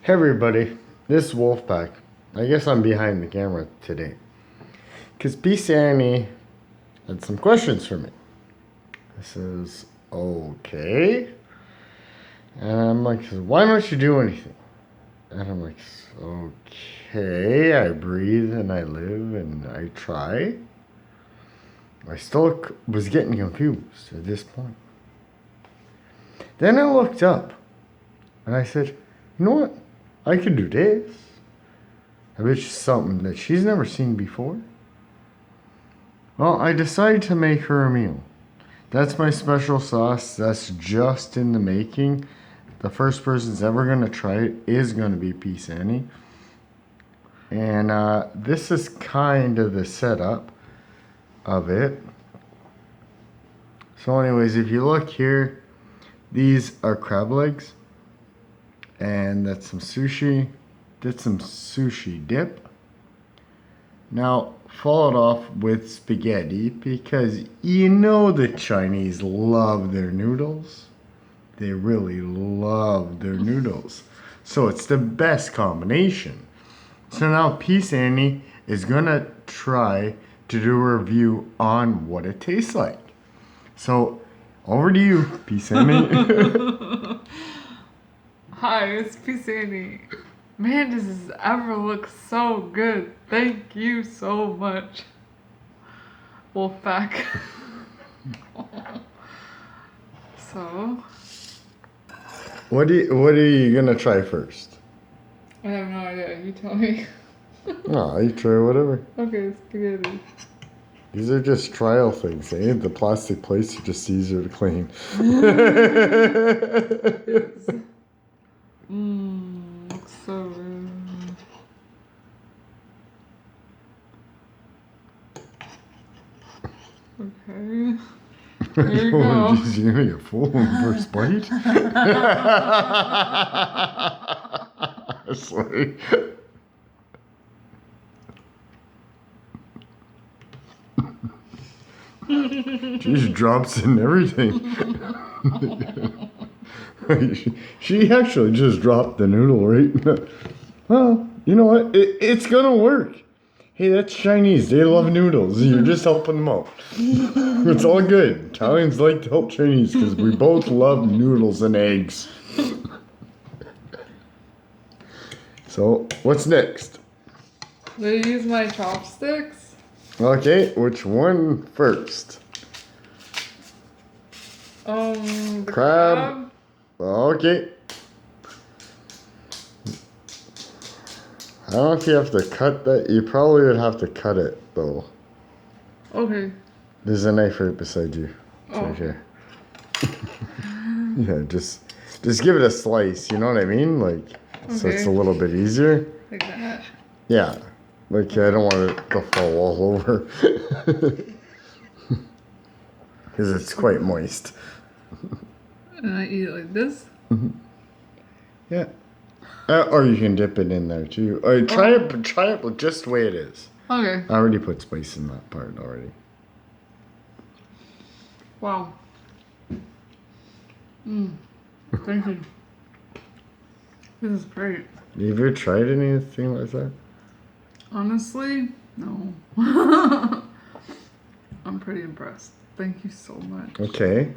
Hey everybody, this is Wolfpack. I guess I'm behind the camera today. Because Peaceannie had some questions for me. I says, okay. And I'm like, why don't you do anything? And I'm like, okay, I breathe and I live and I try. I still was getting confused at this point. Then I looked up and I said, you know what? I could do this. I bet you something that she's never seen before. Well, I decided to make her a meal. That's my special sauce. That's just in the making. The first person's ever going to try it is going to be Peaceannie. And this is kind of the setup of it. So anyways, if you look here, these are crab legs. And that's some sushi. Did some sushi dip. Now, followed off with spaghetti because you know the Chinese love their noodles. They really love their noodles. So it's the best combination. So now Peaceannie is gonna try to do a review on what it tastes like. So over to you, Peaceannie. Hi, it's Peaceannie. Man, does this ever look so good. Thank you so much. Wolfpack. So, What are you gonna try first? I have no idea. You tell me. No, you try whatever. Okay, spaghetti. These are just trial things, eh? The plastic plates are just easier to clean. Looks so good. Okay. There you go. Geez, you're gonna get full in the first bite? Sorry. She drops in everything. She actually just dropped the noodle right. Well, you know what? It's gonna work. Hey, that's Chinese. They love noodles. You're just helping them out. It's all good. Italians like to help Chinese because we both love noodles and eggs. So, what's next? Do I use my chopsticks? Okay, which one first? The Crab. Okay. I don't know if you have to cut that. You probably would have to cut it, though. Okay. There's a knife right beside you. It's Oh. right here. Yeah, just give it a slice, you know what I mean? Like, so it's a little bit easier. Like that. Yeah. Like, I don't want it to fall all over. Because it's quite moist. And I eat it like this? Yeah. Or you can dip it in there too. Or try it just the way it is. Okay. I already put spice in that part already. Wow. Thank you. This is great. Have you ever tried anything like that? Honestly, no. I'm pretty impressed. Thank you so much. Okay.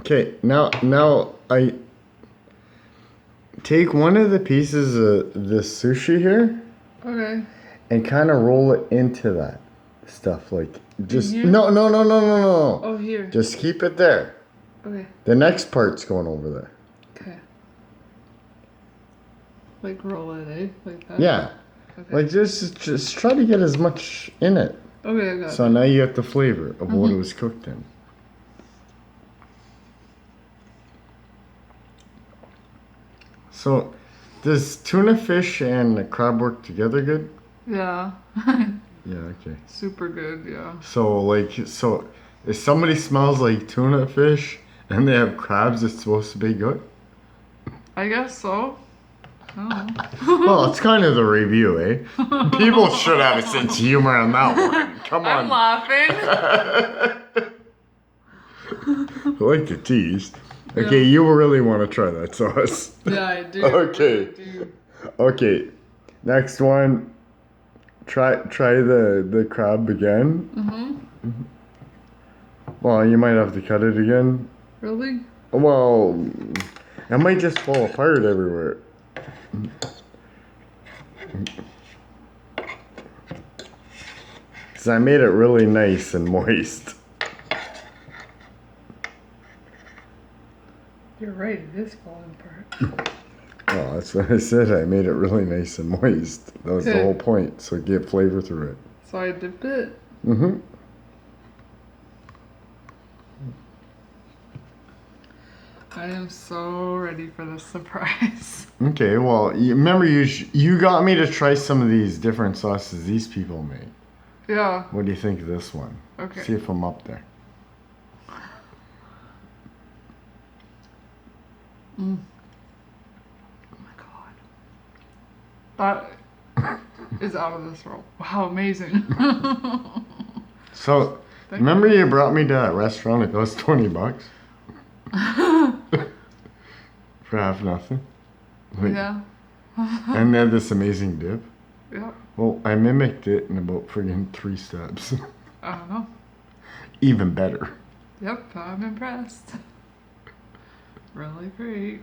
Okay, now I take one of the pieces of the sushi here Okay. and kind of roll it into that stuff. Like, just, here? no. Oh, here. Just keep it there. Okay. The next part's going over there. Okay. Like roll it, eh? Like that? Yeah. Okay. Like, just try to get as much in it. Okay, I got So it. now you have the flavor of what it was cooked in. So, does tuna fish and crab work together good? Yeah. Yeah, okay. Super good, yeah. So if somebody smells like tuna fish and they have crabs, it's supposed to be good? I guess so. Oh. Well, it's kind of the review, eh? People should have a sense of humor on that one. Come I'm on. laughing. I like to tease. Okay, Yeah. you really want to try that sauce. Yeah, I do. Okay. I do. Okay, next one. Try the crab again. Mm-hmm. Well, you might have to cut it again. Really? Well, it might just fall apart everywhere. Because I made it really nice and moist. You're right, it is falling apart. Well, that's what I said. I made it really nice and moist. That was the Okay. whole point. So get flavor through it. So I dip it. Mm-hmm. I am so ready for this surprise. Okay, well, remember you got me to try some of these different sauces these people make. Yeah. What do you think of this one? Okay. See if I'm up there. Mm. Oh my god. That is out of this world. Wow, amazing. So, remember you brought me to that restaurant? It cost $20 for half nothing. Like, Yeah. and they had this amazing dip. Yeah. Well, I mimicked it in about friggin' 3 steps. I don't know. Even better. Yep, I'm impressed. Really great.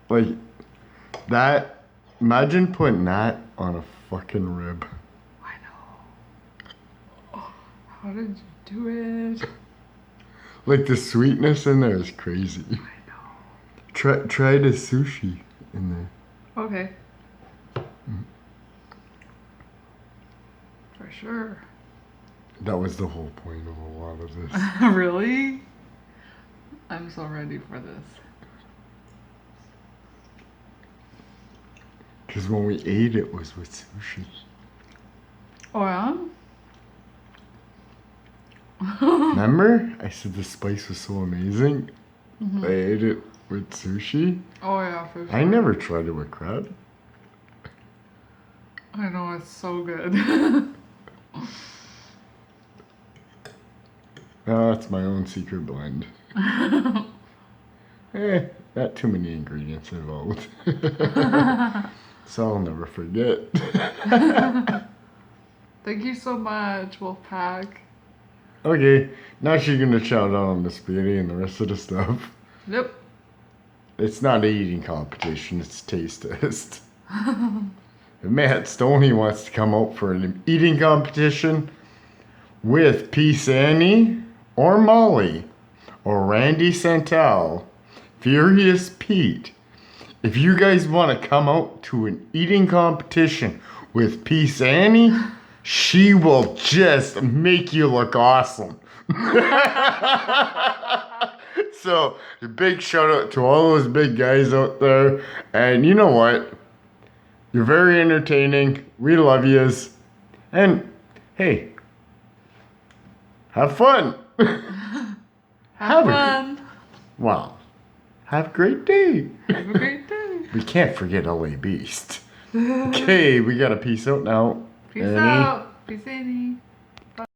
Like that. Imagine putting that on a fucking rib. I know. Oh, how did you do it? Like the sweetness in there is crazy. I know. Try the sushi in there. Okay. For sure. That was the whole point of a lot of this. Really? I'm so ready for this. Because when we ate it was with sushi. Oh yeah? Remember? I said the spice was so amazing. Mhm. I ate it with sushi. Oh yeah, for sure. I never tried it with crab. I know, it's so good. Oh, that's my own secret blend. Not too many ingredients involved. So I'll never forget. Thank you so much, Wolfpack. Okay, now she's gonna chow down on the spaghetti and the rest of the stuff. Yep. It's not an eating competition, it's taste test. If Matt Stoney wants to come out for an eating competition with Peaceannie or Molly or Randy Santel, Furious Pete, if you guys want to come out to an eating competition with Peaceannie, she will just make you look awesome. So, a big shout out to all those big guys out there. And you know what? You're very entertaining. We love yous. And hey, have fun. Have fun. Wow. Have a great day. Have a great day. We can't forget LA Beast. Okay, we gotta peace out now. Peace Annie. out. Peace, Annie.